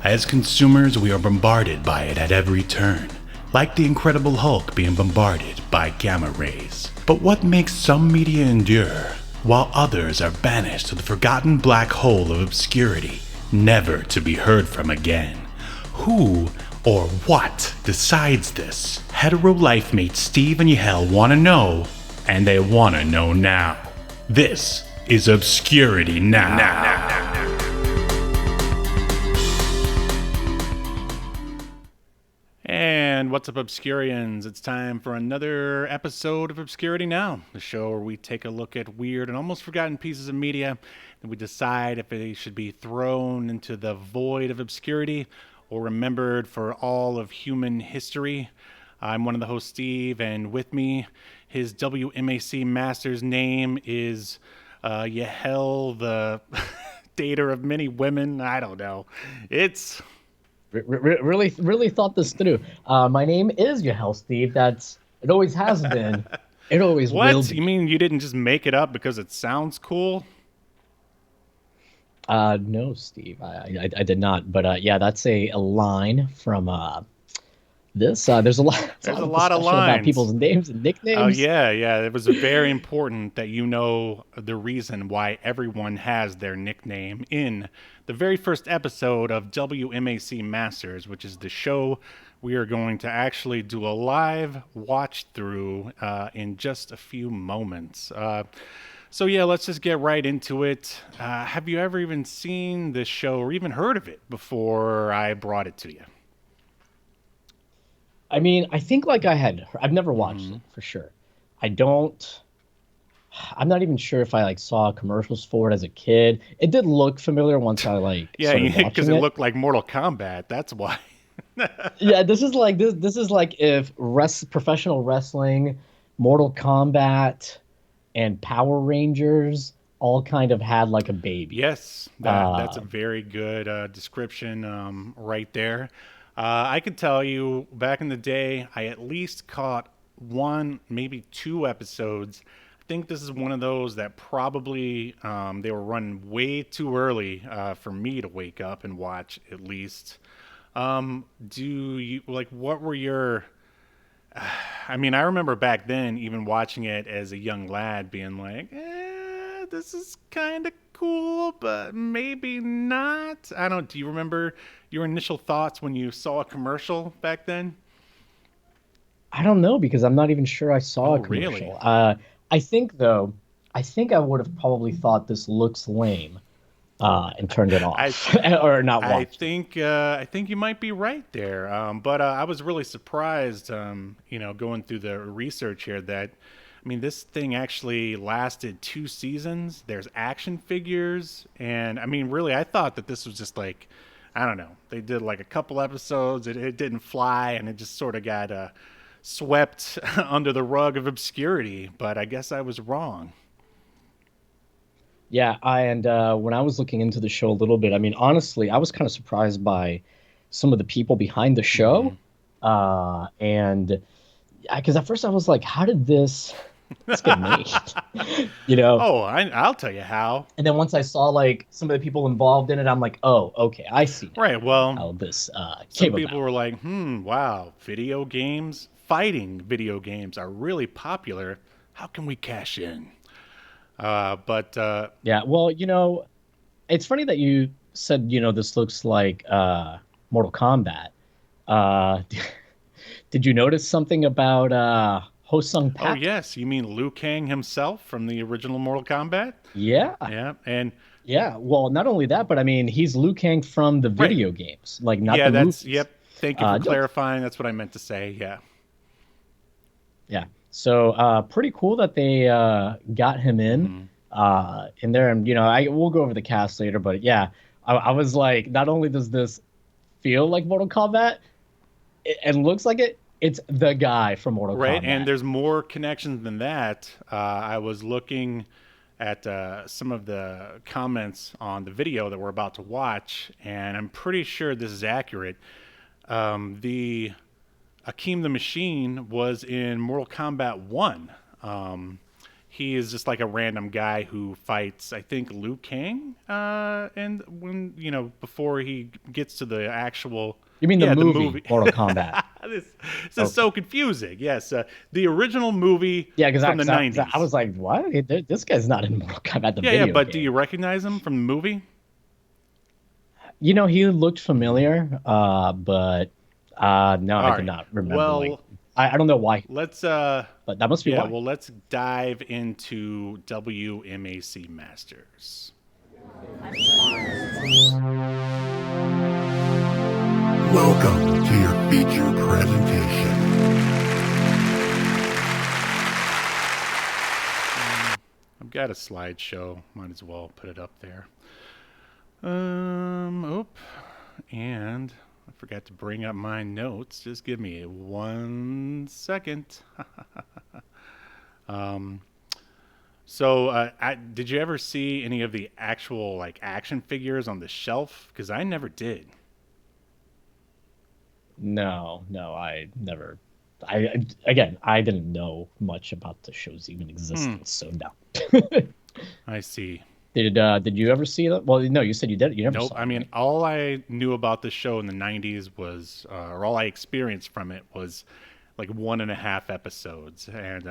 As consumers, we are bombarded by it at every turn, like the Incredible Hulk being bombarded by gamma rays. But what makes some media endure, while others are banished to the forgotten black hole of obscurity, never to be heard from again? Who or what decides this? Hetero life mates Steve and Yahel want to know, and they want to know now. This is Obscurity Now. And what's up, Obscurians? It's time for another episode of Obscurity Now, the show where we take a look at weird and almost forgotten pieces of media, and we decide if they should be thrown into the void of obscurity or remembered for all of human history. I'm one of the hosts, Steve, and with me, his WMAC Masters name is Yahel, the dater of many women. I don't know. It's... Really thought this through. My name is Yahel, Steve. It always has been. It always will What? be. You mean you didn't just make it up because it sounds cool? No, Steve, I did not. But yeah, that's a line from this. There's a lot. There's a lot of discussion lines about people's names and nicknames. Oh yeah. It was very important that you know the reason why everyone has their nickname in the very first episode of WMAC Masters, which is the show we are going to actually do a live watch through in just a few moments. So yeah, let's just get right into it. Have you ever even seen this show or even heard of it before I brought it to you? I mean, I think I've never watched it for sure. I'm not even sure if I saw commercials for it as a kid. It did look familiar once I started watching because it looked like Mortal Kombat. That's why. Yeah, this is like if professional wrestling, Mortal Kombat, and Power Rangers all kind of had like a baby. Yes, that's a very good description right there. I could tell you back in the day, I at least caught one, maybe two episodes. I think this is one of those that probably they were running way too early for me to wake up and watch, at least. Do you what were your... I mean, I remember back then even watching it as a young lad being like, this is kind of cool, but maybe not. Do you remember your initial thoughts when you saw a commercial back then? I don't know, because I'm not even sure I saw a Really? commercial. I think I would have probably thought this looks lame and turned it off or not watched. I think you might be right there. But I was really surprised, going through the research here that, I mean, this thing actually lasted 2 seasons. There's action figures. And I mean, really, I thought that this was just like, I don't know. They did like a couple episodes. It didn't fly, and it just sort of got swept under the rug of obscurity. But I guess I was wrong. Yeah, when I was looking into the show a little bit, I mean, honestly, I was kind of surprised by some of the people behind the show. And because at first I was like, how did this get made? Oh, I'll tell you how. And then once I saw some of the people involved in it, I'm like, oh, okay, I see now Right, well, how this some came people about. were like, wow, fighting video games are really popular. How can we cash in? Yeah, well, it's funny that you said, this looks like Mortal Kombat. Did you notice something about Ho-Sung Pak? Oh, yes. You mean Liu Kang himself from the original Mortal Kombat? Yeah. Yeah, and... Yeah, well, not only that, but I mean, he's Liu Kang from the video games, not the movies. Yep. Thank you for clarifying. That's what I meant to say, yeah. Yeah. So pretty cool that they got him in there, and we'll go over the cast later, but yeah, I was like, not only does this feel like Mortal Kombat, and looks like it's the guy from Mortal Kombat. Right, and there's more connections than that. I was looking at some of the comments on the video that we're about to watch, and I'm pretty sure this is accurate. The Akeem the Machine was in Mortal Kombat 1. he is just like a random guy who fights, I think, Liu Kang, and before he gets to the actual. You mean Yeah, the the movie movie. Mortal Kombat? This is so confusing. Yes, the original movie Yeah, from the because I 90s. was like, what? This guy's not in Mortal Kombat, the Yeah, video but do game. you recognize him from the movie? He looked familiar, but no, I All did right. not remember. Like, Well, I don't know why, let's but that must be yeah, why. well, let's dive into WMAC Masters. Welcome to your feature presentation. I've got a slideshow. Might as well put it up there. And I forgot to bring up my notes. Just give me 1 second. Did you ever see any of the actual like action figures on the shelf? Because I never did. No, I never. I didn't know much about the show's even existence, so no. I see. Did you ever see that? Well, no, you said you did. You never Nope. saw I it, mean, right? all I knew about the show in the 90s was, or all I experienced from it was like 1.5 episodes. And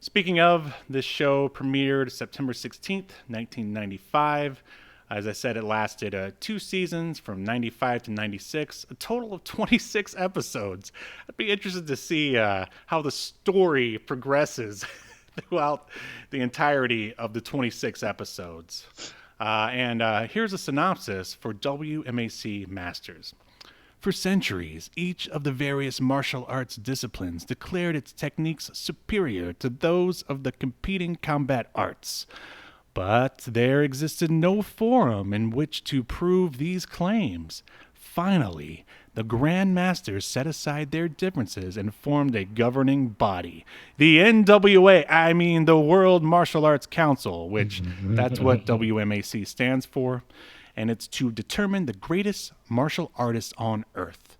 speaking of, this show premiered September 16th, 1995. As I said, it lasted 2 seasons from 95 to 96, a total of 26 episodes. I'd be interested to see how the story progresses throughout the entirety of the 26 episodes. Here's a synopsis for WMAC Masters. For centuries, each of the various martial arts disciplines declared its techniques superior to those of the competing combat arts. But there existed no forum in which to prove these claims. Finally, the Grand Masters set aside their differences and formed a governing body. The NWA, I mean the World Martial Arts Council, which that's what WMAC stands for. And it's to determine the greatest martial artists on earth.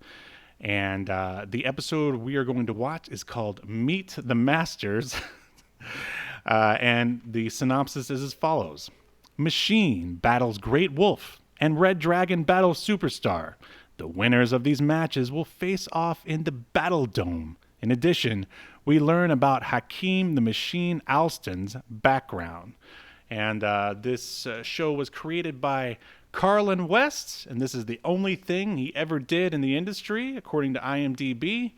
And the episode we are going to watch is called Meet the Masters. And the synopsis is as follows. Machine battles Great Wolf, and Red Dragon battles Superstar. The winners of these matches will face off in the Battle Dome. In addition, we learn about Hakeem the Machine Alston's background. And this show was created by Carlin West, and this is the only thing he ever did in the industry, according to IMDb.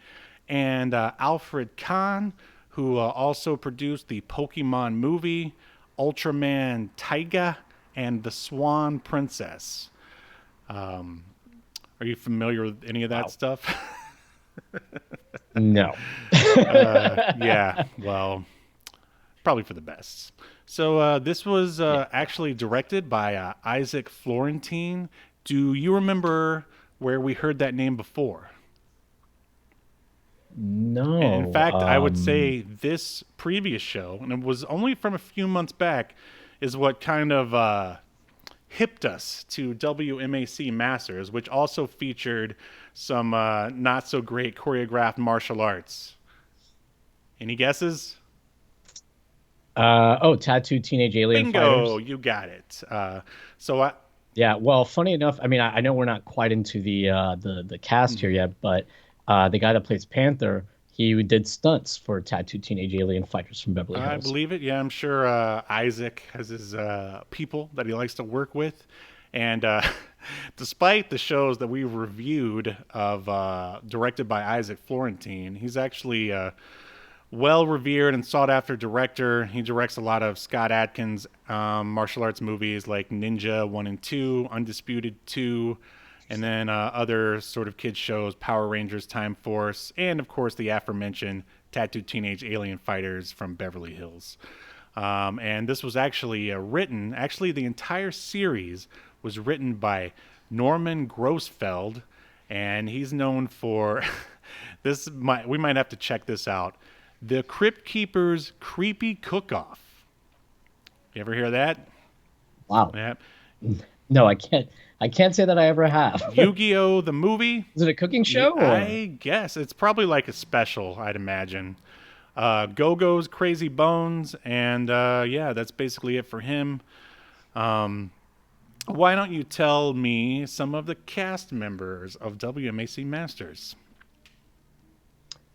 And Alfred Kahn, who also produced the Pokemon movie, Ultraman Taiga, and The Swan Princess. Are you familiar with any of that stuff? No. Yeah, well, probably for the best. So this was actually directed by Isaac Florentine. Do you remember where we heard that name before? No. In fact, I would say this previous show, and it was only from a few months back, is what kind of hipped us to WMAC Masters, which also featured some not so great choreographed martial arts. Any guesses? Tattooed Teenage Alien Bingo, Fighters. you got it. Yeah, well, funny enough, I mean, I know we're not quite into the cast here yet, but the guy that plays Panther, he did stunts for Tattooed Teenage Alien Fighters from Beverly I Hills. believe it. Yeah, I'm sure Isaac has his people that he likes to work with. And despite the shows that we've reviewed of directed by Isaac Florentine, he's actually well-revered and sought-after director. He directs a lot of Scott Adkins martial arts movies like Ninja 1 and 2, Undisputed 2, and then other sort of kids shows, Power Rangers, Time Force, and of course the aforementioned Tattooed Teenage Alien Fighters from Beverly Hills. And this was actually the entire series was written by Norman Grossfeld, and he's known for we might have to check this out. The Crypt Keeper's Creepy Cook-Off. You ever hear that? Wow. Yeah. No, I can't say that I ever have. Yu-Gi-Oh! The movie. Is it a cooking show? I guess. It's probably like a special, I'd imagine. Go-Go's Crazy Bones, and yeah, that's basically it for him. Why don't you tell me some of the cast members of WMAC Masters?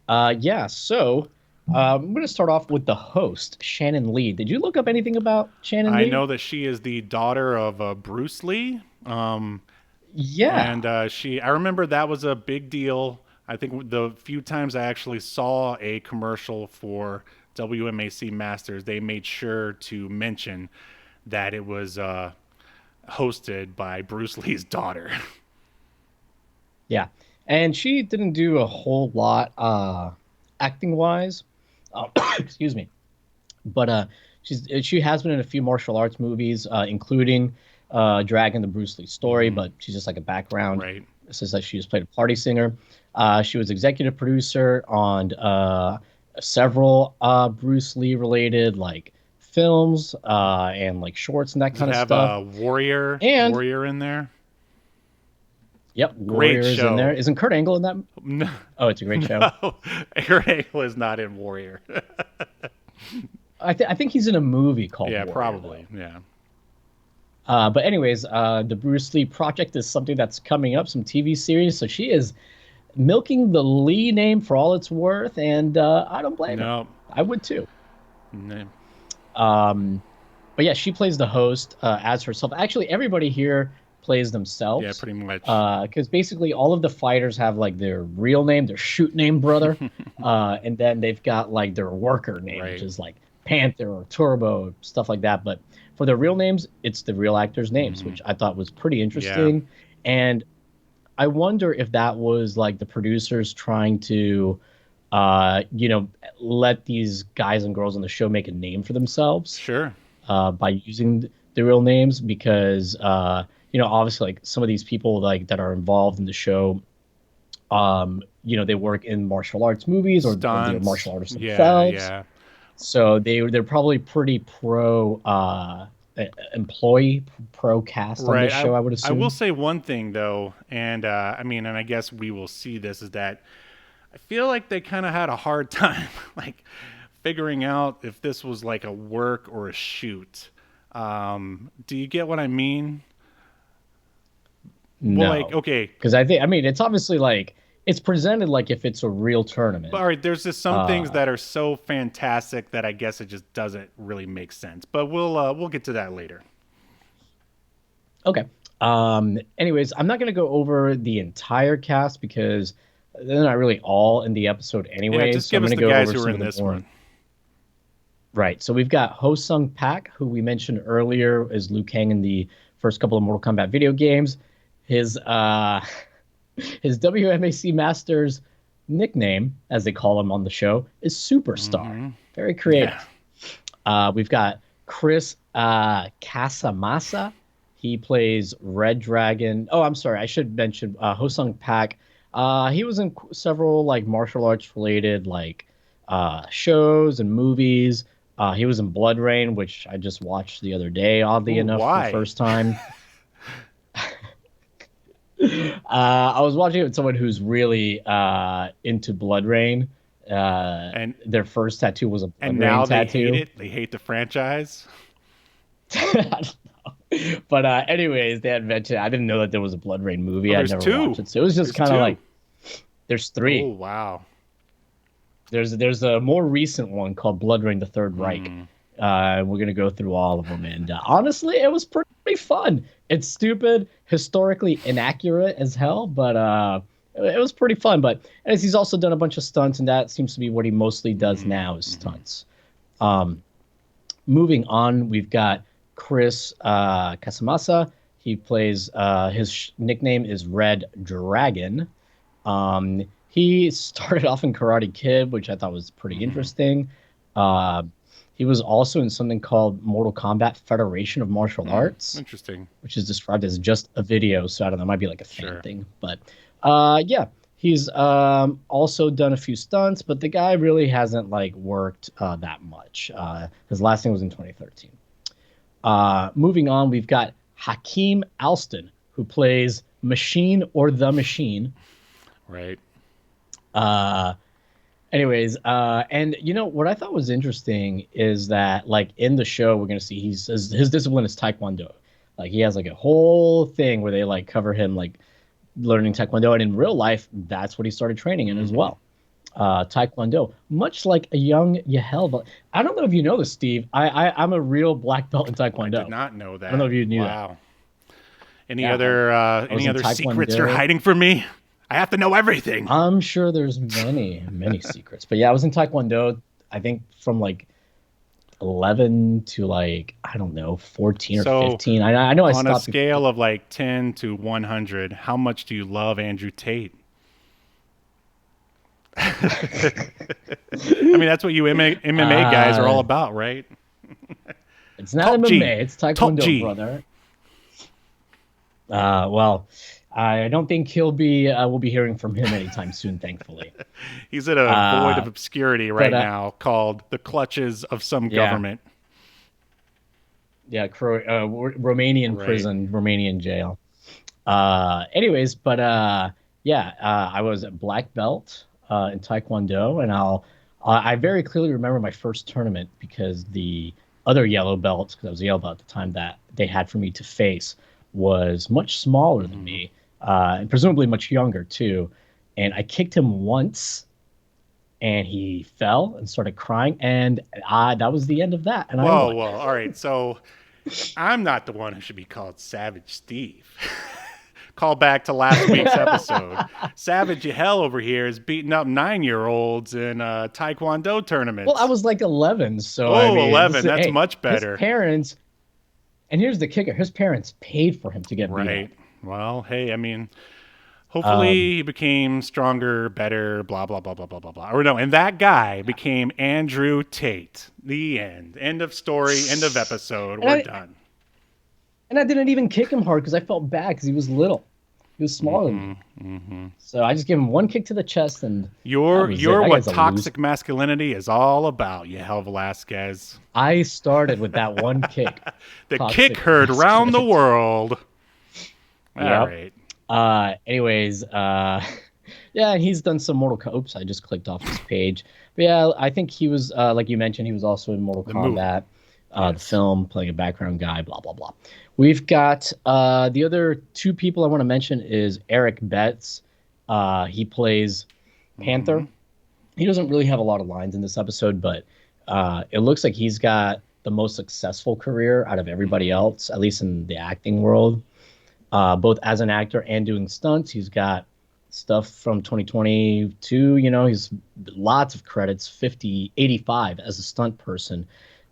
Yeah, so I'm going to start off with the host, Shannon Lee. Did you look up anything about Shannon I Lee? know that she is the daughter of Bruce Lee. Yeah. And I remember that was a big deal. I think the few times I actually saw a commercial for WMAC Masters, they made sure to mention that it was hosted by Bruce Lee's daughter. Yeah. And she didn't do a whole lot acting wise. Excuse me. But she has been in a few martial arts movies, including Dragon the Bruce Lee story, but she's just like a background. Right. It says that she just played a party singer. She was executive producer on several Bruce Lee related like films and like shorts and that Does kind it of have stuff. a Warrior And in there? yep, Great Warrior is show. in there. Isn't Kurt Angle in that? No, Oh, it's a great show. no. Kurt Angle is not in Warrior. I think he's in a movie called Yeah, Warrior, probably. though. Yeah. But anyways, the Bruce Lee project is something that's coming up, some TV series. So she is milking the Lee name for all it's worth, and I don't blame her. No. I would too. No. But yeah, she plays the host as herself. Actually, everybody here plays themselves. Yeah, pretty much. Because basically all of the fighters have like their real name, their shoot name, brother, and then they've got like their worker name, Right. which is like Panther or Turbo, stuff like that. But for their real names, it's the real actors' names, which I thought was pretty interesting. And I wonder if that was like the producers trying to, let these guys and girls on the show make a name for themselves Sure. by using the real names, because obviously like some of these people like that are involved in the show, they work in martial arts movies or they're Stunts. martial artists Yeah, themselves. yeah. So they're probably pretty pro employee, pro cast on this show, I would assume. I will say one thing though, and and I guess we will see this, is that I feel like they kind of had a hard time like figuring out if this was like a work or a shoot. Do you get what I mean? No. Well, like, okay. Because it's obviously like it's presented like if it's a real tournament. But all right, there's just some things that are so fantastic that I guess it just doesn't really make sense. But we'll get to that later. Okay. Anyways, I'm not going to go over the entire cast because they're not really all in the episode anyway. Yeah, just so give us I'm the going to go guys over who are some in of this the more. one. Right. So we've got Ho Sung Pak, who we mentioned earlier as Liu Kang in the first couple of Mortal Kombat video games. His WMAC Masters nickname, as they call him on the show, is Superstar. Very creative. Yeah. We've got Chris Casamassa. He plays Red Dragon. Oh, I'm sorry. I should mention Ho Sung Pak. He was in several like martial arts related like shows and movies. He was in Blood Rain, which I just watched the other day, oddly enough, for the first time. I was watching it with someone who's really into Blood Rain. And their first tattoo was a Blood Rain tattoo. And now they hate it. They hate the franchise. I don't know. But anyways, they had mentioned, I didn't know that there was a Blood Rain movie. I never watched it. So it was just kind of like, there's 3. Oh, wow. There's a more recent one called Blood Rain: The Third Reich. We're going to go through all of them. And honestly, it was pretty fun. It's stupid, historically inaccurate as hell, but it was pretty fun. But as he's also done a bunch of stunts, and that seems to be what he mostly does now is stunts. Moving on, we've got Chris Casamassa. He plays, his nickname is Red Dragon. He started off in Karate Kid, which I thought was pretty interesting. He was also in something called Mortal Kombat Federation of Martial Arts. Interesting. Which is described as just a video, so I don't know, it might be like a fan thing. But yeah, he's also done a few stunts, but the guy really hasn't like worked that much. His last thing was in 2013. Moving on, we've got Hakeem Alston, who plays Machine or the Machine. Right. Anyways, and you know what I thought was interesting is that like in the show we're gonna see his discipline is Taekwondo. Like he has like a whole thing where they like cover him like learning Taekwondo, and in real life that's what he started training in as well. Taekwondo, much like a young Yahel. But I don't know if you know this, Steve. I'm a real black belt in I Taekwondo. did not know that. I don't know if you knew that. Wow. Any Yeah, any other secrets you're Taekwondo. hiding from me? I have to know everything. I'm sure there's many secrets, but yeah, I was in Taekwondo. I think from like 11 to like I don't know 14 or So, 15. I know I on a stopped. scale of like 10 to 100, how much do you love Andrew Tate? I mean, that's what you MMA guys are all about, right? It's not Top MMA, G. it's Top Taekwondo, G. brother. Well, I don't think he'll be. We'll be hearing from him anytime soon, thankfully. He's in a void of obscurity right but, now called the clutches of some yeah. government. Yeah, Romanian Right. prison, Romanian jail. Anyways, but yeah, I was a black belt in Taekwondo, and I very clearly remember my first tournament because the other yellow belt, because I was a yellow belt at the time, that they had for me to face was much smaller than me, and presumably much younger too. And I kicked him once, and he fell and started crying, and that was the end of that. And I Whoa, won. whoa. All right. So I'm not the one who should be called Savage Steve. Call back to last week's episode. Savage Yahel over here is beating up 9-year-olds in Taekwondo tournaments. Well, I was like 11, so Oh, I mean, 11. That's much better. His parents, and here's the kicker: his parents paid for him to get beat Right. up. Well, hey, I mean, hopefully he became stronger, better, blah, blah, blah, blah, blah, blah, blah. Or no, and that guy became Andrew Tate. The end. End of story, end of episode. We're done. And I didn't even kick him hard because I felt bad because he was little. He was smaller than me. So I just gave him one kick to the chest, and You're that what guy's a toxic masculinity is all about, Yahel Velasquez. I started with that one kick. The Toxic kick heard around the world. All Yep. right. Anyways, yeah, and he's done some Mortal Kombat. Oops, I just clicked off his page. But yeah, I think he was, like you mentioned, he was also in Mortal Kombat, the film, playing a background guy, blah, blah, blah. We've got the other two people I want to mention is Eric Betts. He plays Panther. He doesn't really have a lot of lines in this episode, but it looks like he's got the most successful career out of everybody else, at least in the acting world. Both as an actor and doing stunts. He's got stuff from 2022, he's lots of credits, 85 as a stunt person,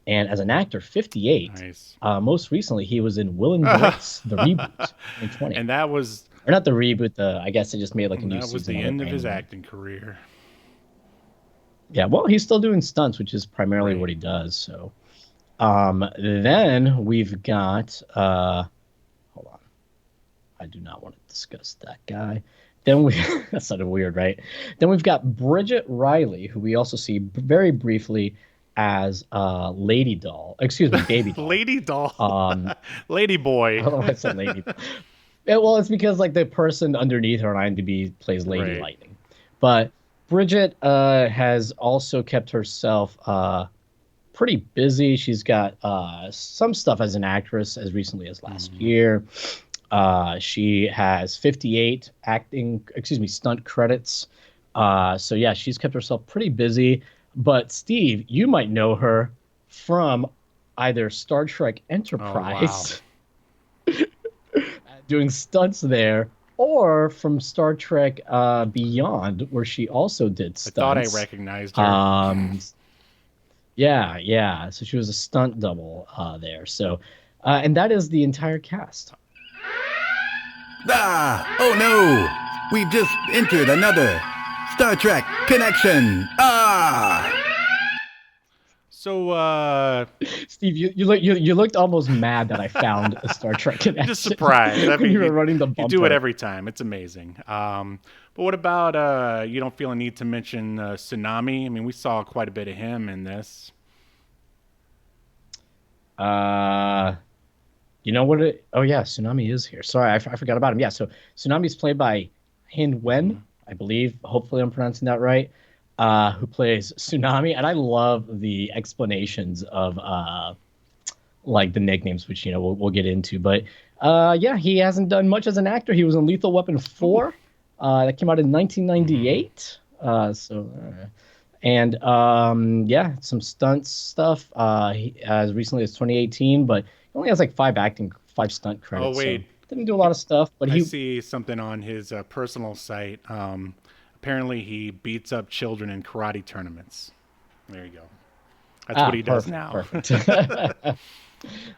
and as an actor, 58. Nice. Most recently, he was in Will and Grace, the reboot, 2020. And that was... Or not the reboot, I guess they just made like a new season. That was the end of his acting career. Yeah, well, he's still doing stunts, which is primarily what he does, so... Then we've got... hold on. I do not want to discuss that guy. Then that sounded weird, right? Then we've got Bridget Riley, who we also see very briefly as Lady Doll. Excuse me, Baby Doll. Lady Doll. Lady Boy. I don't know why I said Lady Doll. Well, it's because like the person underneath her on IMDb plays Lady Lightning. But Bridget has also kept herself pretty busy. She's got some stuff as an actress as recently as last year. She has 58 stunt credits. So yeah, she's kept herself pretty busy. But Steve, you might know her from either Star Trek Enterprise, doing stunts there, or from Star Trek Beyond, where she also did stunts. I thought I recognized her. Yeah. So she was a stunt double there. So, and that is the entire cast. Oh no! We've just entered another Star Trek connection. So, Steve, you looked almost mad that I found a Star Trek connection. Just surprised. I mean, you were running the bumper. You do it every time. It's amazing. But what about you don't feel a need to mention Tsunami? I mean, we saw quite a bit of him in this. You know what? Oh yeah, Tsunami is here. Sorry, I forgot about him. Yeah, so Tsunami is played by Hind Wen, I believe. Hopefully, I'm pronouncing that right. who plays Tsunami, and I love the explanations of like the nicknames, which we'll get into. But yeah, he hasn't done much as an actor. He was in Lethal Weapon 4, that came out in 1998. And yeah, some stunts stuff as recently as 2018, but he only has like 5 stunt credits. Oh wait, so didn't do a lot of stuff. But I see something on his personal site. Apparently, he beats up children in karate tournaments. There you go. That's what he does now. Perfect.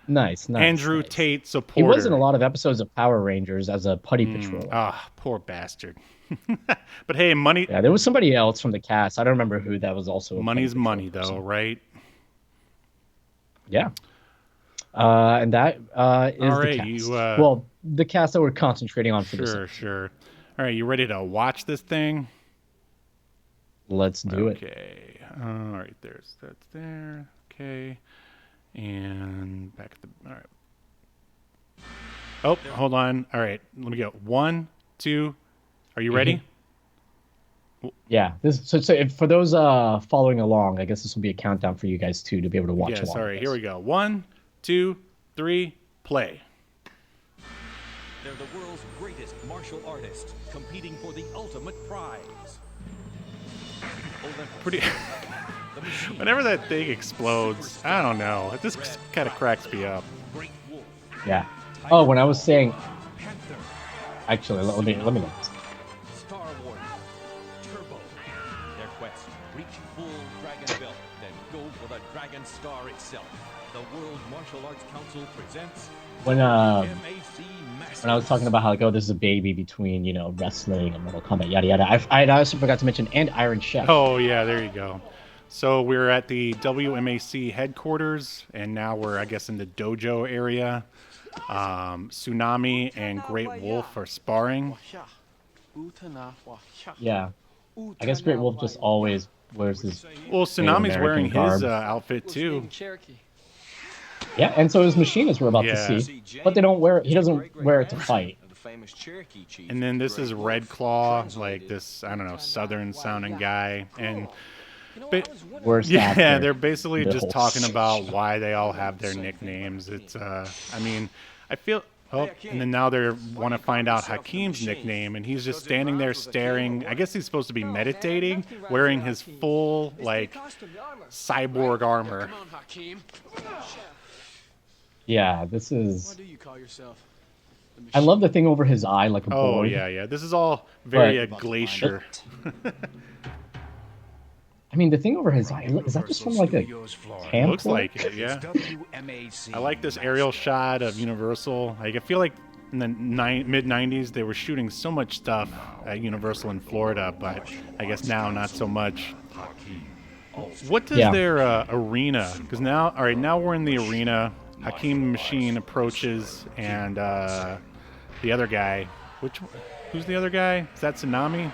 Nice. Andrew Tate supporter. He was in a lot of episodes of Power Rangers as a putty patrol. Poor bastard. But hey, money. Yeah, there was somebody else from the cast. I don't remember who that was also. Money's money, though, right? Yeah. And that is all right, the cast. Well, the cast that we're concentrating on for this. Sure. All right, you ready to watch this thing? Let's do it. Okay. All right, that's there. Okay. And back at the. All right. Oh, hold on. All right, let me go. 1, 2. Are you ready? Yeah. So for those following along, I guess this will be a countdown for you guys too to be able to watch. Yes. All right. Here we go. 1, 2, 3. Play. They're the world's greatest martial artists competing for the ultimate prize. Pretty. Whenever that thing explodes, I don't know. It just kind of cracks me up. Yeah. Oh, when I was saying. Actually, let me look. Star Wars, Turbo. Their quest: reach full dragon belt, then go for the dragon star itself. The World Martial Arts Council presents When WMAC Masters. I was talking about how like, this is a baby between wrestling and Mortal Kombat, yada yada. I also forgot to mention and Iron Chef. Oh yeah, there you go. So we're at the WMAC headquarters, and now we're, I guess, in the dojo area. Tsunami and Great Wolf are sparring. Yeah. I guess Great Wolf just always wears his. Well, Tsunami's wearing his outfit too. Yeah, and so his machinist we're about to see, but they don't wear it. He doesn't wear it to fight. And then this is Red Claw, like this, I don't know, southern sounding guy, and. Yeah, they're basically just talking about why they all have their nicknames. It's, I mean, I feel. Oh, and then now they want to find out Hakeem's nickname, and he's just standing there staring. I guess he's supposed to be meditating, wearing his full, like, cyborg armor. Yeah, this is. I love the thing over his eye, like a board. Oh, yeah. This is all very glacier. I mean, the thing over his eye, is that just from like a camp? Looks like it, yeah. I like this aerial shot of Universal. Like, I feel like in the mid-90s, they were shooting so much stuff at Universal in Florida, but I guess now not so much. What does their arena, because now we're in the arena. Hakeem the Machine approaches, and the other guy, who's the other guy? Is that Tsunami?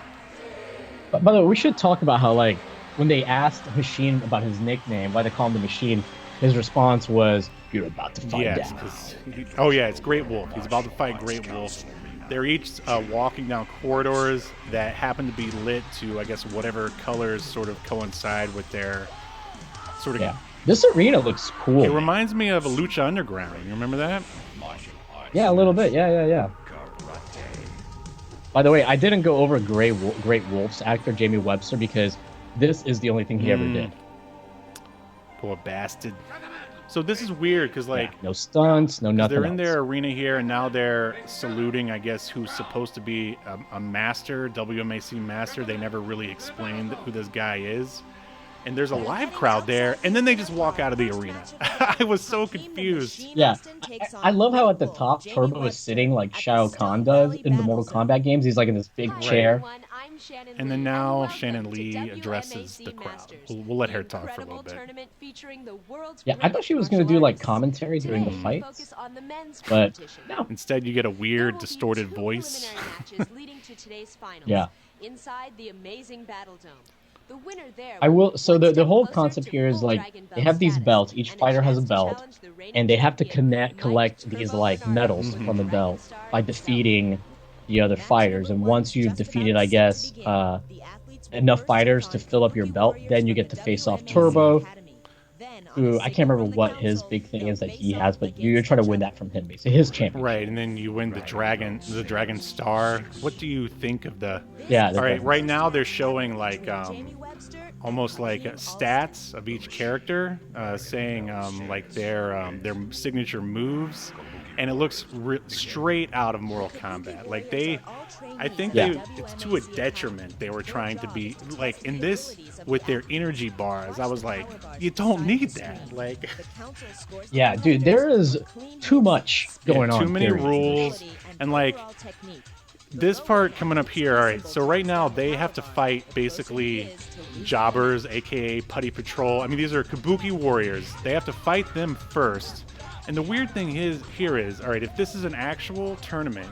By the way, we should talk about how, like, when they asked Machine about his nickname, why they call him the Machine, his response was, "You're about to find out." It's Great Wolf. He's about to fight Great Wolf. They're each walking down corridors that happen to be lit to, I guess, whatever colors sort of coincide with their sort of... Yeah. This arena looks cool. It reminds me of a Lucha Underground. You remember that? Yeah, a little bit. Yeah. By the way, I didn't go over Great Wolf's actor, Jamie Webster, because this is the only thing he ever did. Poor bastard. So this is weird because, like, no stunts, no nothing. They're in their arena here, and now they're saluting, I guess, who's supposed to be a master, WMAC master. They never really explained who this guy is. And there's a live crowd there, and then they just walk out of the arena. I was so confused. Yeah, I love how at the top Turbo is sitting like Shao Kahn does in the Mortal Kombat games. He's like in this big chair. And then now Shannon Lee addresses the crowd. We'll let her talk for a little bit. Yeah, I thought she was going to do like commentary during the fights, but no. Instead, you get a weird, distorted voice. Yeah. Inside the amazing Battle Dome. The winner there I will. So the whole concept here is like they have these belts. Each fighter has a belt, and they have to collect these like medals from the belt by defeating the other fighters. And once you've defeated, I guess, enough fighters to fill up your belt, then you get to face off Turbo, who I can't remember what his big thing is that he has, but you're trying to win that from him, basically his championship. Right, and then you win the Dragon Star. What do you think of the? Yeah. All right, right now they're showing like almost like stats of each character, saying like their signature moves, and it looks straight out of Mortal Kombat. Like I think it's to a detriment. They were trying to be like in this with their energy bars. I was like, you don't need that. Like, yeah, dude, there is too much going on. Too many rules, and like this part coming up here. All right, so right now they have to fight basically jobbers, aka Putty Patrol. I mean, these are Kabuki warriors. They have to fight them first. And the weird thing here is, all right, if this is an actual tournament,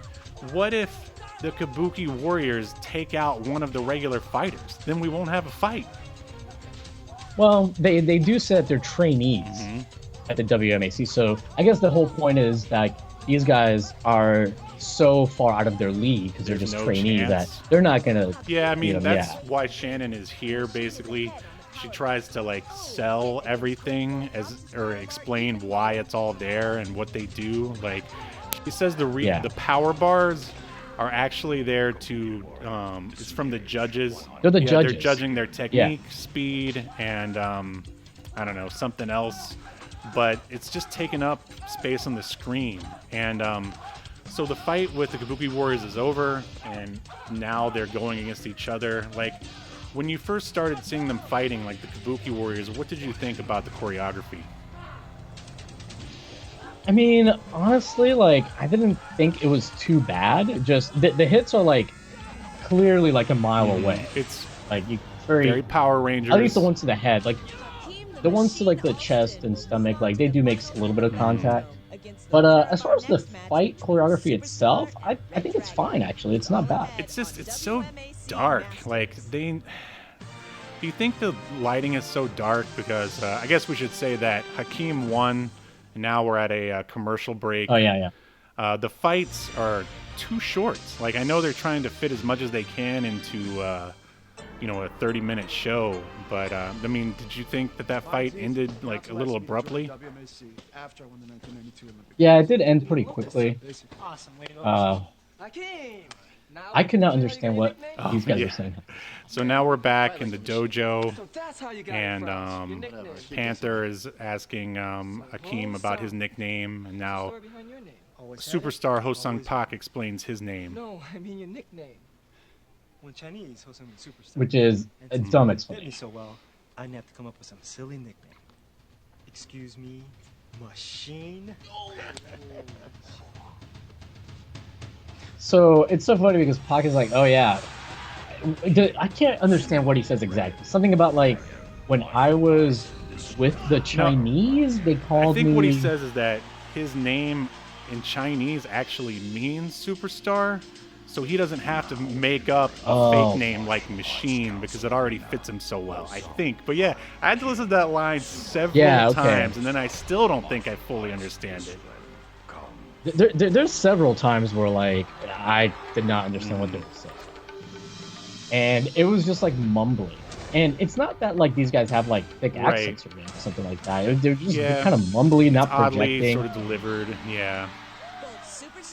what if the Kabuki warriors take out one of the regular fighters? Then we won't have a fight. Well, they do say that they're trainees at the WMAC, so I guess the whole point is that these guys are so far out of their league because they're just trainees that they're not gonna. Yeah, I mean that's why Shannon is here. Basically, she tries to like sell everything or explain why it's all there and what they do. Like she says, the power bars are actually there to. It's from the judges. They're the judges. They're judging their technique, speed, and I don't know, something else. But it's just taking up space on the screen. And so the fight with the Kabuki Warriors is over, and now they're going against each other. Like, when you first started seeing them fighting, like the Kabuki Warriors, what did you think about the choreography? I mean, honestly, like, I didn't think it was too bad. Just the hits are like clearly like a mile away. It's like very Power Rangers. At least the ones to the head, like the ones to like the chest and stomach, like they do make a little bit of contact. But as far as the fight choreography itself, I think it's fine actually. It's not bad. It's so dark. Like do you think the lighting is so dark because I guess we should say that Hakeem won. And now we're at a commercial break. Oh yeah. The fights are too short. Like I know they're trying to fit as much as they can into a 30-minute show, but I mean, did you think that fight ended like a little abruptly? Yeah, it did end pretty quickly. I could not understand what these guys were saying. So now we're back in the dojo, and Panther is asking Hakeem about his nickname, and now Superstar Hosung Pak explains his name. No, I mean your nickname. When Chinese, Hosung means superstar. Which is a dumb explanation. So well, I'd have to come up with some silly nickname. Excuse me, machine. So it's so funny because Pak is like, oh yeah. I can't understand what he says exactly. Something about like when I was with the Chinese, they called me. I think what he says is that his name in Chinese actually means superstar, so he doesn't have to make up a fake name like Machine because it already fits him so well, I think. But yeah, I had to listen to that line several times, and then I still don't think I fully understand it. There's several times where like I did not understand what they were saying. And it was just like mumbling. And it's not that like these guys have like thick accents or something like that. They're just kind of mumbly, not projecting. Oddly sort of delivered, yeah.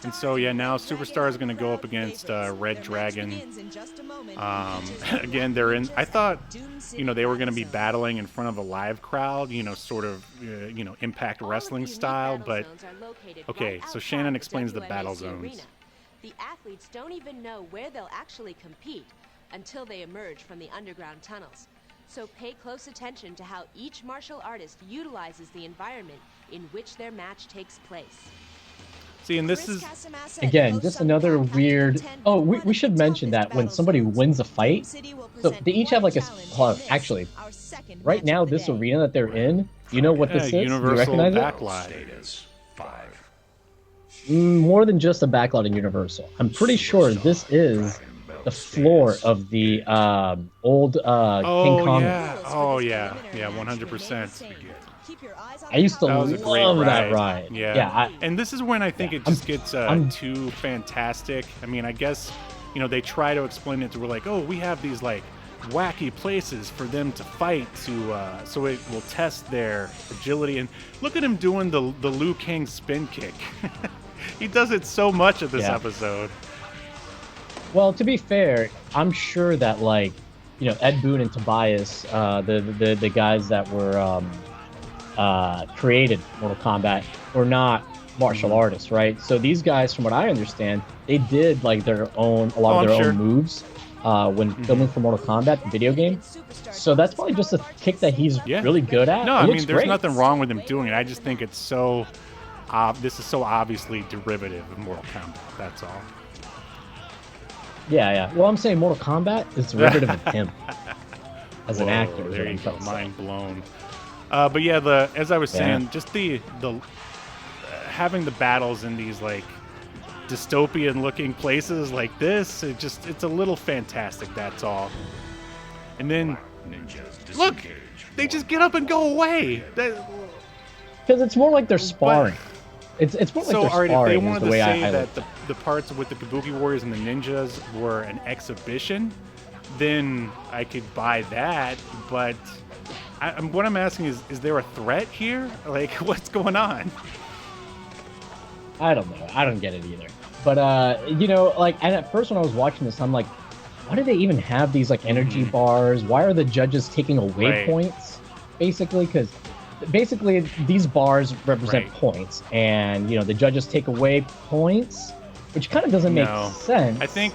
And so yeah, now Superstar is going to go up against Red Dragon. Again, they're in. I thought, they were going to be battling in front of a live crowd, sort of, Impact Wrestling style. But okay, so Shannon explains the battle zones. The athletes don't even know where they'll actually compete until they emerge from the underground tunnels. So pay close attention to how each martial artist utilizes the environment in which their match takes place. See, and this is, again, just another weird... Oh, we should mention that when somebody wins a fight, so they each have like a... Actually, right now, this arena that they're in, you know what this is? Universal you recognize Backlot. More than just a backlot in Universal. I'm pretty sure this is the floor of the old King Kong. Oh yeah, 100%. I used to love that ride. Yeah. And this is when I think it just gets too fantastic. I mean, I guess they try to explain it to where like, oh, we have these like wacky places for them to fight so it will test their agility. And look at him doing the Liu Kang spin kick. He does it so much of this episode. Well, to be fair, I'm sure that Ed Boon and Tobias, the guys that were created Mortal Kombat, were not martial artists, right? So these guys, from what I understand, they did a lot of their own moves when filming for Mortal Kombat, the video game. So that's probably just a kick that he's really good at. No, I mean, there's nothing wrong with him doing it. I just think it's so this is so obviously derivative of Mortal Kombat. That's all. Yeah. Well, I'm saying Mortal Kombat is derivative of him as an actor. There you go. Mind blown. But yeah, as I was saying, just the having the battles in these dystopian-looking places like this, it's a little fantastic. That's all. And then look, they just get up and go away. Because it's more like they're sparring. It's more like they're sparring. If they wanted to say that the parts with the Kabuki Warriors and the ninjas were an exhibition, then I could buy that. But what I'm asking is there a threat here? What's going on? I don't know. I don't get it either. But and at first when I was watching this, I'm like, why do they even have these energy bars? Why are the judges taking away points? Basically, because these bars represent points, and the judges take away points, which kind of doesn't make sense. I think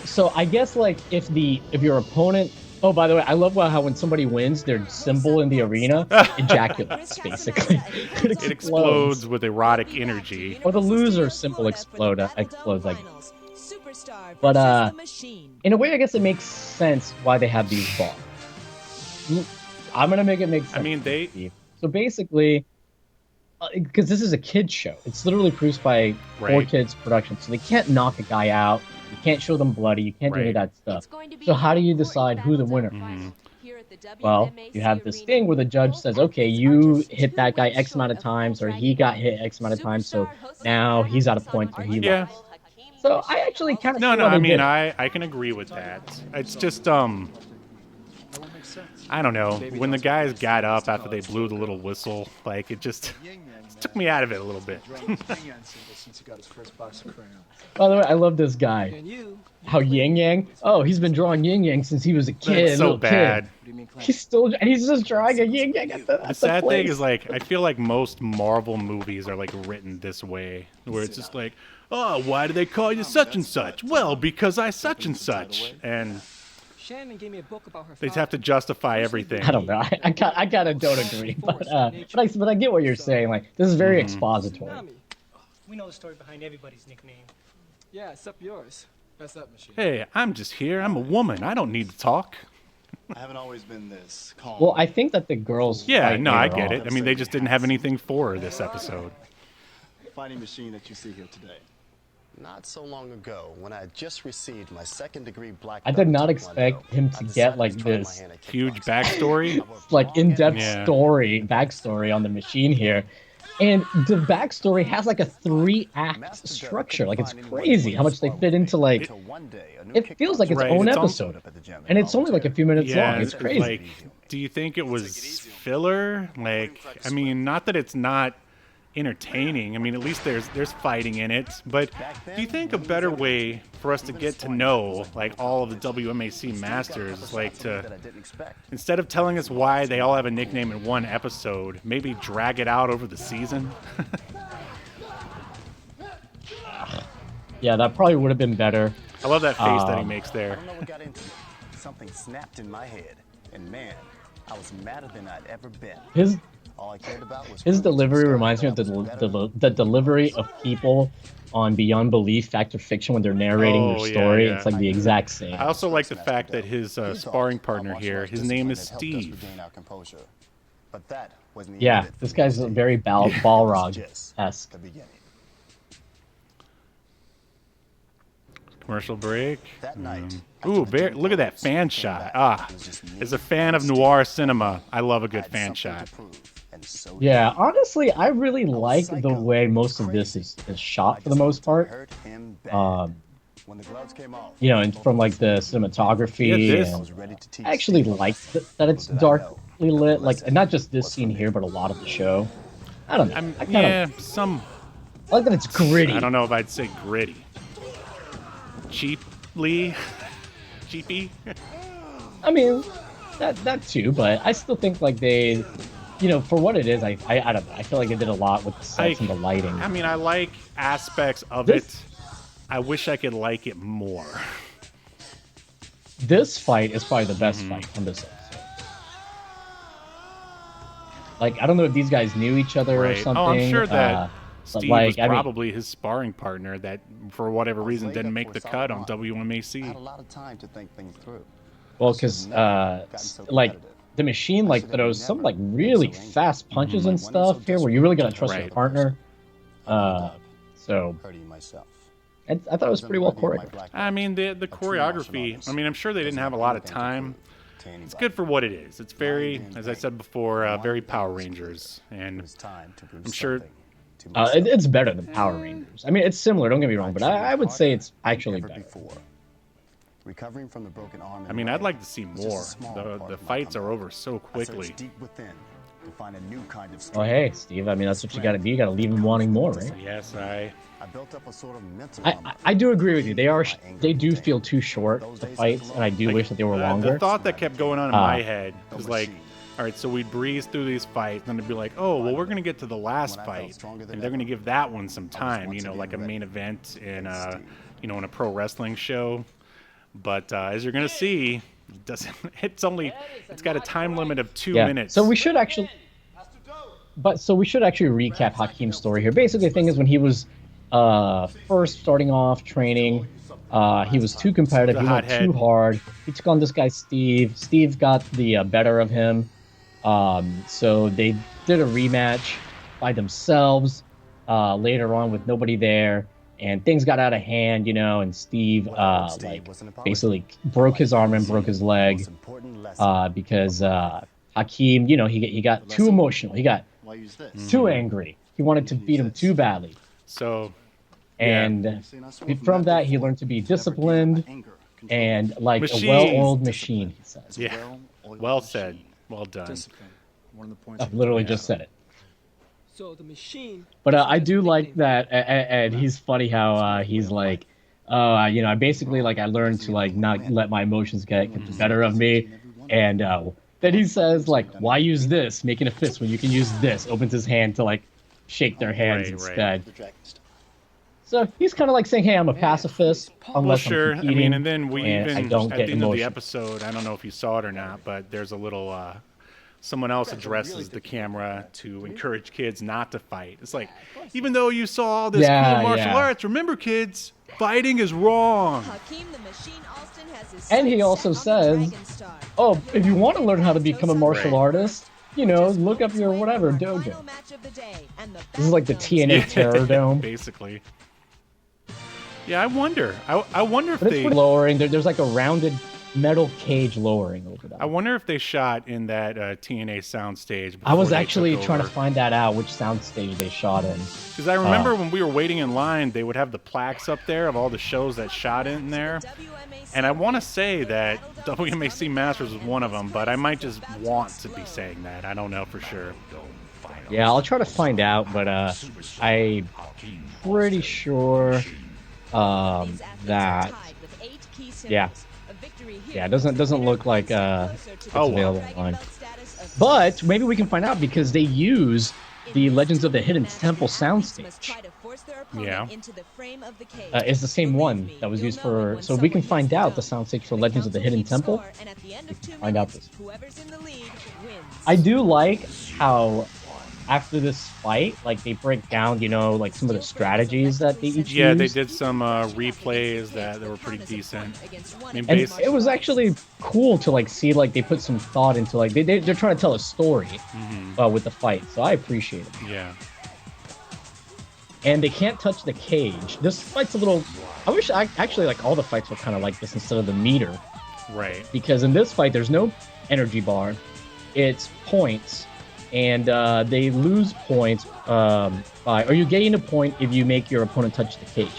So I guess if your opponent. Oh, by the way, I love how when somebody wins, their symbol in the arena ejaculates, basically. It explodes with erotic energy. Or the loser symbol explodes, I guess. But in a way, I guess it makes sense why they have these bars. I'm going to make it make sense. I mean, So basically, because this is a kid's show, it's literally produced by 4Kids Productions, so they can't knock a guy out. You can't show them bloody. You can't do any of that stuff. So how do you decide who the winner is? Well, you have this thing where the judge says, okay, you hit that guy X amount of times, or he got hit X amount of times, so now he's out of points or he lost. So I actually kind of I can agree with that. It's just I don't know. When the guys got up after they blew the little whistle, it just took me out of it a little bit. By the way, I love this guy. How Yang Yang? Oh, he's been drawing Yang Yang since he was a kid. That's so bad. He's just drawing a Yang Yang at the sad thing is, I feel like most Marvel movies are written this way, where it's just oh, why do they call you such and such? Well, because I such and such, and Shannon gave me a book about her. They have to justify everything. I don't know. I kind of don't agree, but I get what you're saying. This is very expository. We know the story behind everybody's nickname. Yeah, except yours. That's that machine. Hey, I'm just here. I'm a woman. I don't need to talk. I haven't always been this calm. Well, I think that the girls. Yeah, no, I get it. I mean, they just didn't have anything for her this episode. Fighting machine that you see here today. Not so long ago, when I had just received my second-degree black belt. I did not expect him to get this huge backstory, in-depth backstory on the machine here. And the backstory has a 3-act structure. It's crazy how much they fit into it feels like its own episode. And it's only a few minutes long. It's crazy. Do you think it was filler? I mean, not that it's not entertaining. I mean, at least there's fighting in it. But do you think a better way for us to get to know all of the WMAC Masters is to, instead of telling us why they all have a nickname in one episode, maybe drag it out over the season? Yeah, that probably would have been better. I love that face that he makes there. I don't know what got into me. Something snapped in my head, and man, I was madder than I'd ever been. All I cared about was his delivery reminds me of the delivery of people on Beyond Belief, Fact or Fiction, when they're narrating their story. Yeah. It's the exact same. I also like the fact that his sparring partner here, his name is Steve. Yeah, this guy's very Balrog-esque. Commercial break. Ooh, look at that fan shot. As a fan of noir cinema, I love a good fan shot. Yeah, honestly, I really like the way most of this is shot for the most part. When the gloves came off, you know, and from like the cinematography. Yeah, I was ready to teach I actually Steve like that it's Little did I know darkly lit, like, and not just this scene here, but a lot of the show. I don't know. I kind of I like that it's gritty. I don't know if I'd say gritty. Cheaply? Cheapy? I mean, that too, but I still think like they, you know, for what it is, I don't know. I feel like they did a lot with the sets and the lighting. I mean, I like aspects of it. I wish I could like it more. This fight is probably the best fight on this episode. Like, I don't know if these guys knew each other or something. Oh, I'm sure that Steve was I mean, probably his sparring partner that, for whatever reason, didn't make the cut on WMAC. I had a lot of time to think things through. well, because like the machine like throws some like really fast punches and stuff here, where you really gotta trust your partner. So Hurting myself. I thought it was pretty well choreographed. I mean, the choreography, I mean, I'm sure they didn't have a lot of time. It's good for what it is. It's very, as I said before, very Power Rangers. And I'm sure... it's better than Power Rangers. I mean, it's similar, don't get me wrong, but I would say it's actually better. Recovering from the broken arm. I mean, I'd like to see more. The fights are over so quickly. To find a new kind of oh, hey, Steve. I mean, that's what you got to do. You got to leave them wanting more, right? Yes, I built up a sort of mental I do agree with you. They do feel too short, the fights, and I do wish that they were longer. The thought that kept going on in my head was like, all right, so we'd breeze through these fights, and then it'd be like, oh, well, we're going to get to the last fight, and they're going to give that one some time, you know, like a main event in, you know, in a pro wrestling show. But as you're going to see, it doesn't. It's got a time limit of 2 minutes. So we should actually recap Hakeem's story here. Basically, the thing is, when he was first starting off training, he was too competitive. He went too hard. He took on this guy Steve. Steve got the better of him. So they did a rematch by themselves later on with nobody there. And things got out of hand, you know, and Steve basically broke his arm and broke his leg because Hakeem, you know, he got too emotional. He got too angry. He wanted to beat him too badly. So, and from that, he learned to be disciplined and like a well-oiled machine, he says. Yeah, well said. Well done. I've literally just said it. So the machine. But I do like that, and he's funny how he's like, you know, I basically like I learned to like not let my emotions get the better of me, and then he says like, why use this, making a fist when you can use this? Opens his hand to like shake their hands instead. So he's kind of like saying, hey, I'm a pacifist. Well, sure. I mean, and then we even at the end of the episode, I don't know if you saw it or not, but there's a little. Someone else addresses the camera to encourage kids not to fight. It's like, even though you saw all this cool martial arts, remember, kids, fighting is wrong. And he also says, oh, if you want to learn how to become a martial artist, you know, look up your whatever dojo. This is like the TNA Terror Dome. Basically. Yeah, I wonder. I wonder if it's lowering. There's like a rounded metal cage lowering over that. I wonder if they shot in that TNA soundstage. I was actually trying to find that out, which soundstage they shot in. Because I remember when we were waiting in line, they would have the plaques up there of all the shows that shot in there. And I want to say that WMAC Masters was one of them, but I might just want to be saying that. I don't know for sure. Yeah, I'll try to find out, but I'm pretty sure that... Yeah, it doesn't look like it's available online. But maybe we can find out because they use the Legends of the Hidden Temple soundstage. Yeah. It's the same one that was used for... So we can find out the soundstage for Legends of the Hidden Temple. We can find out this. I do like how after this fight, like they break down, you know, like some of the strategies that they each used. They did some replays that were pretty decent. I mean, and it was actually cool to like see like they put some thought into like they're trying to tell a story with the fight, so I appreciate it. Yeah. And they can't touch the cage. This fight's a little. I wish actually like all the fights were kind of like this instead of the meter. Right. Because in this fight, there's no energy bar. It's points. And they lose points or you gain a point if you make your opponent touch the cage.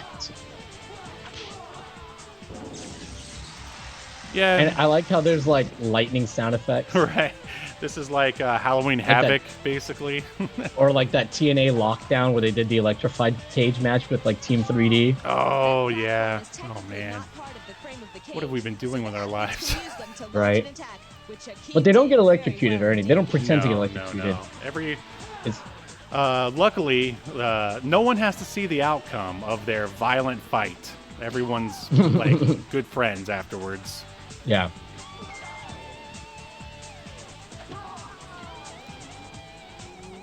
Yeah. And I like how there's like lightning sound effects. Right. This is like Halloween Havoc, basically. Or like that TNA Lockdown where they did the electrified cage match with like Team 3D. Oh, yeah. Oh, man. What have we been doing with our lives? Right. But they don't get electrocuted or anything. They don't pretend to get electrocuted. Luckily, no one has to see the outcome of their violent fight. Everyone's like good friends afterwards. Yeah.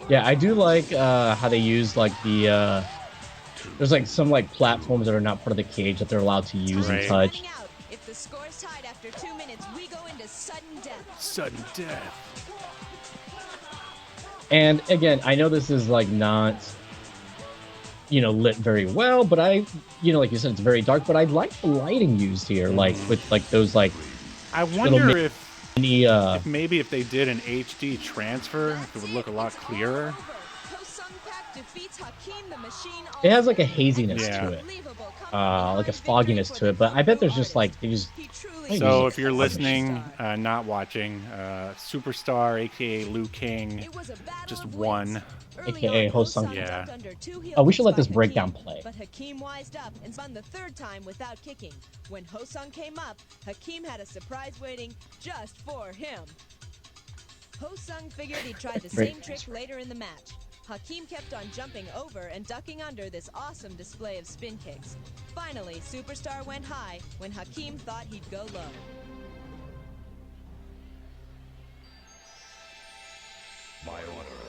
Yeah, I do like how they use like the there's like some like platforms that are not part of the cage that they're allowed to use and touch. If the score's tied after 2 minutes, we go into sudden death. Sudden death. And again, I know this is like not, lit very well, but like you said, it's very dark. But I like the lighting used here, like with like those like. I wonder if maybe if they did an HD transfer, it would look a lot clearer. It has like a haziness to it, like a fogginess to it. But I bet there's just like they just. So if you're listening, not watching, Superstar, aka Liu Kang, just won. AKA Ho-Sung. Yeah. Oh, we should let this breakdown play. But Hakim wised up and spun the third time without kicking. When Ho-Sung came up, Hakim had a surprise waiting just for him. Ho-Sung figured he'd try the same trick later in the match. Hakim kept on jumping over and ducking under this awesome display of spin kicks. Finally, Superstar went high when Hakim thought he'd go low.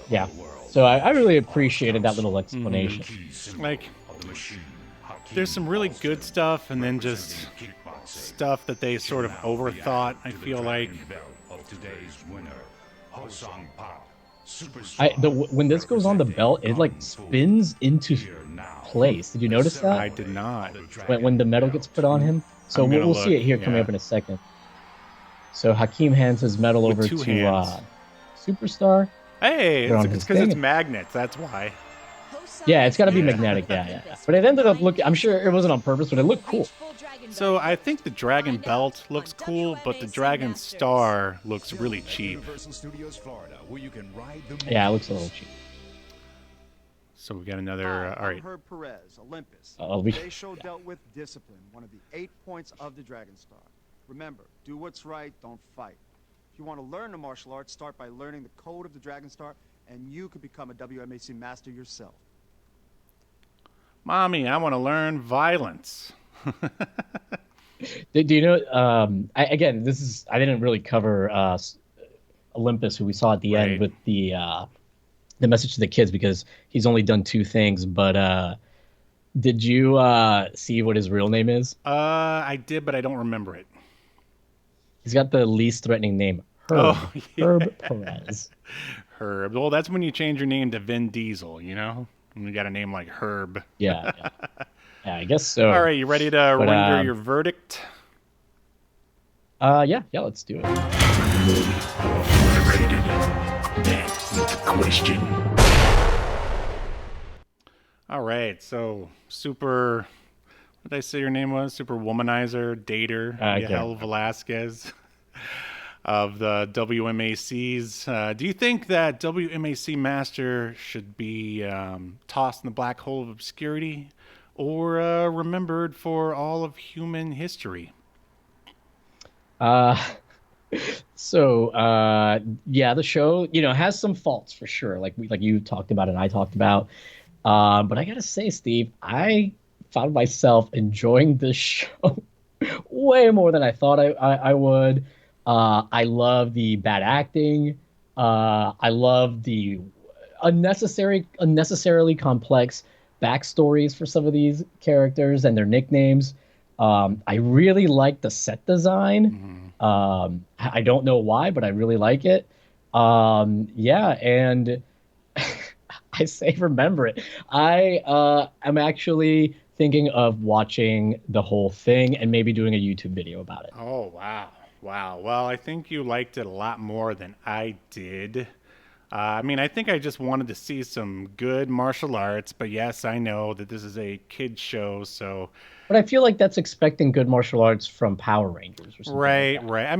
Yeah. So I really appreciated that little explanation. Like, there's some really good stuff, and then just stuff that they sort of overthought, I feel like. When this goes on the belt, it like spins into place. Did you notice that? I did not. When the medal gets put on him. So we'll see it here coming up in a second. So Hakim hands his medal over to Superstar. Hey, it's because it's magnets. That's why. Yeah, it's got to be magnetic. Yeah. But it ended up looking. I'm sure it wasn't on purpose, but it looked cool. So I think the Dragon Belt looks cool, but the Dragon Star looks really cheap. Yeah, it looks a little cheap. So we got another. All right. Herb Perez, Olympus. Today's show dealt with discipline, one of the 8 points of the Dragon Star. Remember, do what's right, don't fight. If you want to learn the martial arts, start by learning the code of the Dragon Star, and you could become a WMAC master yourself. Mommy, I want to learn violence. Do you know? I didn't really cover Olympus, who we saw at the end with the message to the kids, because he's only done 2 things. But did you see what his real name is? I did, but I don't remember it. He's got the least threatening name, Herb. Oh, yeah. Herb Perez. Herb. Well, that's when you change your name to Vin Diesel, you know? When you got a name like Herb. Yeah, I guess so. All right, you ready to render your verdict? Yeah, let's do it. Question. All right, so Super... What did I say your name was? Super Womanizer, Dater, Yahel Velasquez of the WMACs. Do you think that WMAC Master should be tossed in the black hole of obscurity, or remembered for all of human history? Yeah, the show, has some faults for sure, like you talked about and I talked about. But I gotta say, Steve, I found myself enjoying this show way more than I thought I would. I love the bad acting. I love the unnecessarily complex backstories for some of these characters and their nicknames. I really like the set design. I don't know why, but I really like it. And I say remember it. I am actually thinking of watching the whole thing and maybe doing a YouTube video about it. Oh, wow. Well, I think you liked it a lot more than I did. I mean, I think I just wanted to see some good martial arts, but yes, I know that this is a kid show, so. But I feel like that's expecting good martial arts from Power Rangers or something. Right, like that. right. I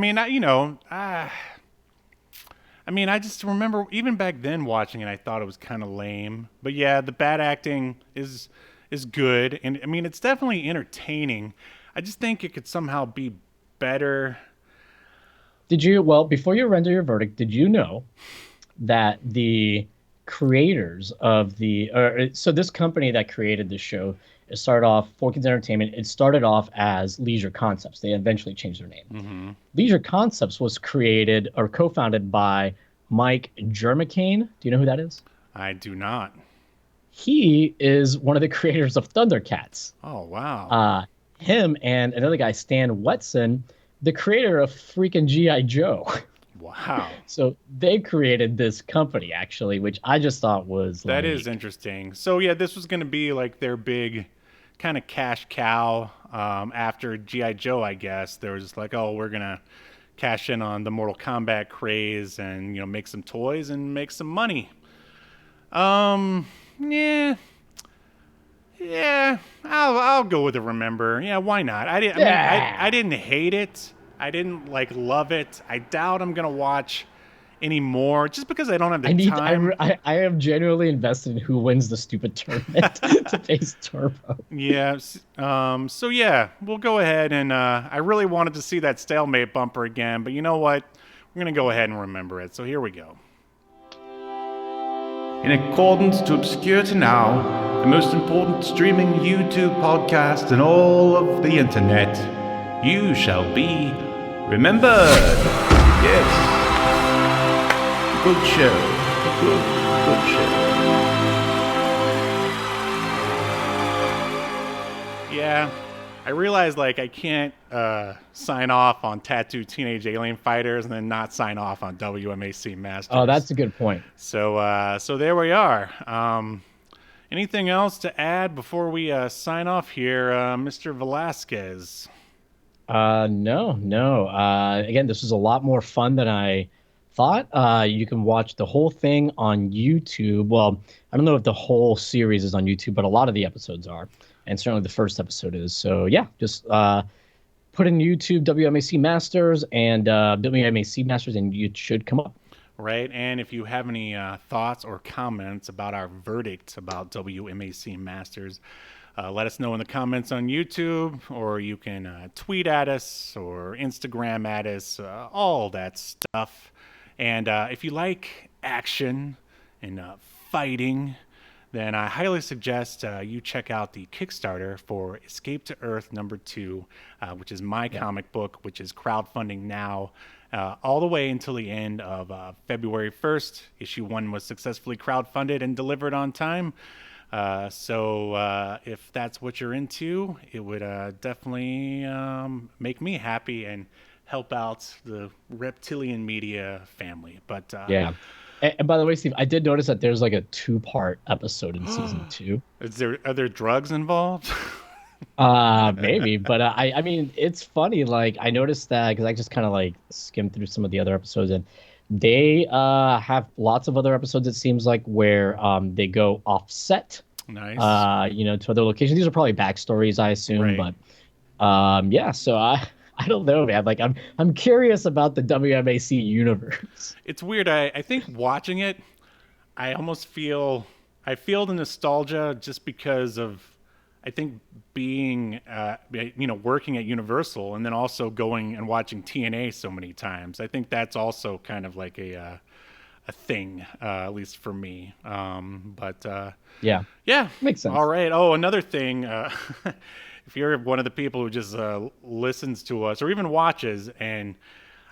mean, I just remember even back then watching it, I thought it was kind of lame. But yeah, the bad acting is good, and I mean, it's definitely entertaining. I just think it could somehow be better. Before you render your verdict, did you know that the creators of this company that created the show, it started off 4Kids Entertainment. It started off as Leisure Concepts. They eventually changed their name. Mm-hmm. Leisure Concepts was created or co-founded by Mike Jermicane. Do you know who that is? I do not. He is one of the creators of Thundercats. Oh, wow. Him and another guy, Stan Wetson, the creator of freaking G.I. Joe. Wow. So they created this company, actually, which I just thought was That is interesting. So, yeah, this was going to be like their big kind of cash cow after G.I. Joe, I guess. They were just like, oh, we're going to cash in on the Mortal Kombat craze and, make some toys and make some money. Yeah, I'll go with a remember. Yeah, why not? I didn't hate it. I didn't love it. I doubt I'm gonna watch anymore just because I don't have the time. I am genuinely invested in who wins the stupid tournament to face Turbo. Yeah. So yeah, we'll go ahead and I really wanted to see that stalemate bumper again, but you know what? We're gonna go ahead and remember it. So here we go. In accordance to Obscurity Now, the most important streaming YouTube podcast in all of the internet, you shall be remembered. Yes. Good show. Good show. Yeah. I realized I can't sign off on Tattoo Teenage Alien Fighters and then not sign off on WMAC Masters. Oh, that's a good point. So there we are. Anything else to add before we sign off here, Mr. Velasquez? No. Again, this was a lot more fun than I thought. You can watch the whole thing on YouTube. Well, I don't know if the whole series is on YouTube, but a lot of the episodes are. And certainly the first episode is. So, yeah, just put in YouTube WMAC Masters and WMAC Masters, and it should come up. Right. And if you have any thoughts or comments about our verdict about WMAC Masters, let us know in the comments on YouTube, or you can tweet at us or Instagram at us, all that stuff. And if you like action and fighting, then I highly suggest you check out the Kickstarter for Escape to Earth #2, which is my comic book, which is crowdfunding now all the way until the end of February 1st. Issue 1 was successfully crowdfunded and delivered on time. So if that's what you're into, it would definitely make me happy and help out the reptilian media family. But yeah. And by the way, Steve, I did notice that there's a 2-part episode in season 2. Are there drugs involved? Maybe, but I mean, it's funny. I noticed that because I just kind of skimmed through some of the other episodes, and they have lots of other episodes. It seems like where they go offset. Nice. To other locations. These are probably backstories, I assume, right. But yeah. So I don't know, man. I'm curious about the WMAC universe. It's weird. I think watching it, I almost feel the nostalgia just because of, I think, being working at Universal and then also going and watching TNA so many times. I think that's also kind of like a thing, at least for me. But yeah, makes sense. All right. Oh, another thing. If you're one of the people who just listens to us or even watches, and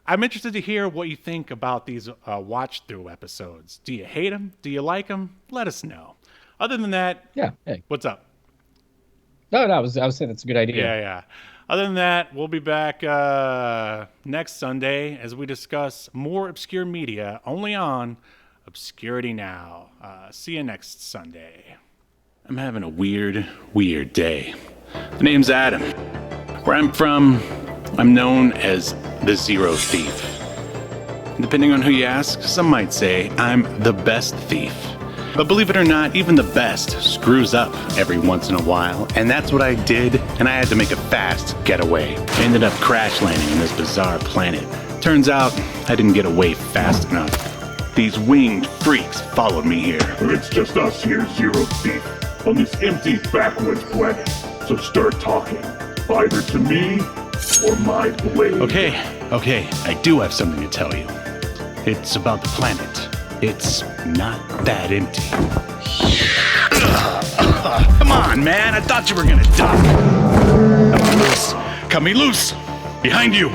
I'm interested to hear what you think about these watch-through episodes. Do you hate them? Do you like them? Let us know. Other than that, yeah. Hey. What's up? No, I was saying that's a good idea. Yeah. Other than that, we'll be back next Sunday as we discuss more obscure media only on Obscurity Now. See you next Sunday. I'm having a weird day. The name's Adam. Where I'm from, I'm known as the Zero Thief. Depending on who you ask, some might say I'm the best thief. But believe it or not, even the best screws up every once in a while, and that's what I did, and I had to make a fast getaway. I ended up crash landing on this bizarre planet. Turns out, I didn't get away fast enough. These winged freaks followed me here. It's just us here, Zero Thief, on this empty backwoods planet. So start talking, either to me or my blade. Okay, I do have something to tell you. It's about the planet. It's not that empty. Come on, man. I thought you were gonna die. Come on, loose. Cut me loose. Behind you.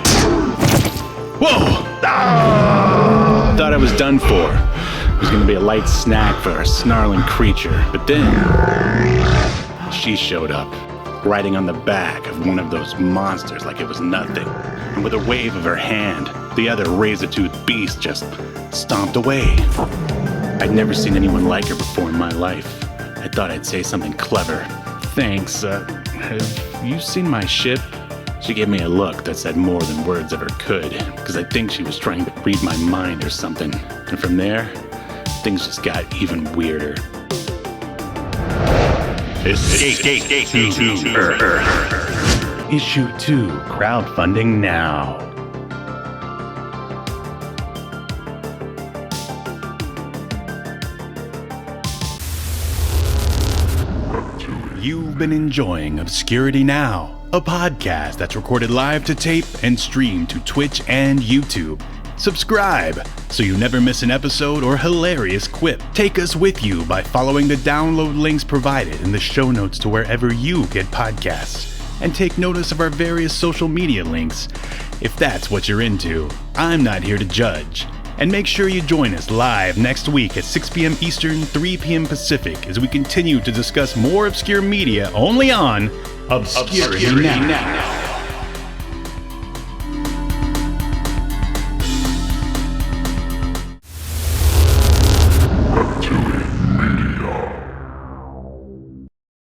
Whoa! Thought I was done for. It was gonna be a light snack for a snarling creature. But then, she showed up, riding on the back of one of those monsters like it was nothing. And with a wave of her hand, the other razor-toothed beast just stomped away. I'd never seen anyone like her before in my life. I thought I'd say something clever. Thanks, have you seen my ship? She gave me a look that said more than words ever could, because I think she was trying to read my mind or something. And from there, things just got even weirder. Escape to Earth. Issue 2, crowdfunding now. You've been enjoying Obscurity Now, a podcast that's recorded live to tape and streamed to Twitch and YouTube. Subscribe so you never miss an episode or hilarious quip. Take us with you by following the download links provided in the show notes to wherever you get podcasts. And take notice of our various social media links. If that's what you're into, I'm not here to judge. And make sure you join us live next week at 6 p.m. Eastern, 3 p.m. Pacific as we continue to discuss more obscure media only on Obscurity Now.